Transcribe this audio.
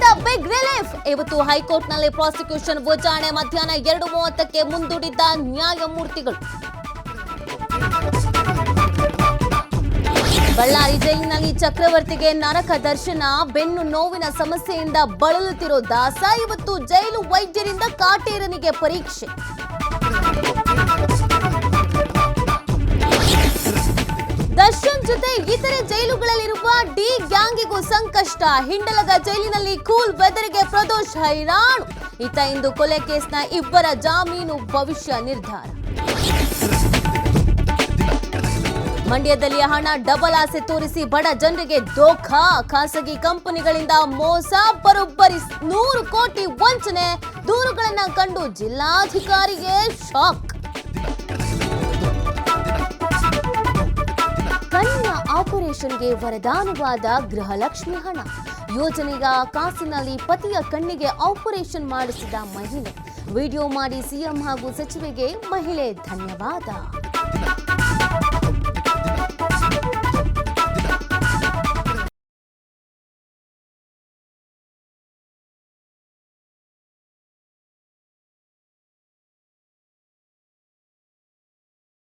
ಜೈಲಿನಿಂದ big relief. ಇವತ್ತು ಹೈಕೋರ್ಟ್ನಲ್ಲಿ ಪ್ರಾಸಿಕ್ಯೂಷನ್ ವಿಚಾರಣೆ ಮಧ್ಯಾಹ್ನ 2:30ಕ್ಕೆ ಮುಂದೂಡಿದ್ದ ನ್ಯಾಯಮೂರ್ತಿಗಳು. ಬಳ್ಳಾರಿ ಜೈಲಿನಲ್ಲಿ ಚಕ್ರವರ್ತಿಗೆ ನರಕ ದರ್ಶನ. ಬೆನ್ನು ನೋವಿನ ಸಮಸ್ಯೆಯಿಂದ ಬಳಲುತ್ತಿರೋ ದಾಸ. ಇವತ್ತು ಜೈಲು ವೈದ್ಯರಿಂದ ಕಾಟೇರನಿಗೆ ಪರೀಕ್ಷೆ. ದರ್ಶನ್ ಜೊತೆ ಇತರೆ ಜೈಲುಗಳಲ್ಲಿರುವ ಡಿ ಗ್ಯಾಂಗಿಗೂ ಸಂಕಷ್ಟ. ಹಿಂಡಲಗ ಜೈಲಿನಲ್ಲಿ ಕೂಲ್ ವೆದರ್ಗೆ ಪ್ರದೋಷ್ ಹೈರಾಣು. ಇಂದು ಕೊಲೆ ಕೇಸ್ನ ಇಬ್ಬರ ಜಾಮೀನು ಭವಿಷ್ಯ ನಿರ್ಧಾರ. ಮಂಡ್ಯದಲ್ಲಿ ಹಣ ಡಬಲ್ ಆಸೆ ತೋರಿಸಿ ಬಡ ಜನರಿಗೆ ದೋಖಾ. ಖಾಸಗಿ ಕಂಪನಿಗಳಿಂದ ಮೋಸ. ಬರೋಬ್ಬರಿ 100 ಕೋಟಿ ವಂಚನೆ. ದೂರುಗಳನ್ನ ಕಂಡು ಜಿಲ್ಲಾಧಿಕಾರಿಗೆ ಶಾಕ್. ಕಣ್ಣಿನ ಆಪರೇಷನ್ಗೆ ವರದಾನವಾದ ಗೃಹಲಕ್ಷ್ಮಿ ಹಣ. ಯೋಜನೆಯ ಕಾಸಿನಲ್ಲಿ ಪತಿಯ ಕಣ್ಣಿಗೆ ಆಪರೇಷನ್ ಮಾಡಿಸಿದ ಮಹಿಳೆ. ವಿಡಿಯೋ ಮಾಡಿ ಸಿಎಂ ಹಾಗೂ ಸಚಿವೆಗೆ ಮಹಿಳೆ ಧನ್ಯವಾದ.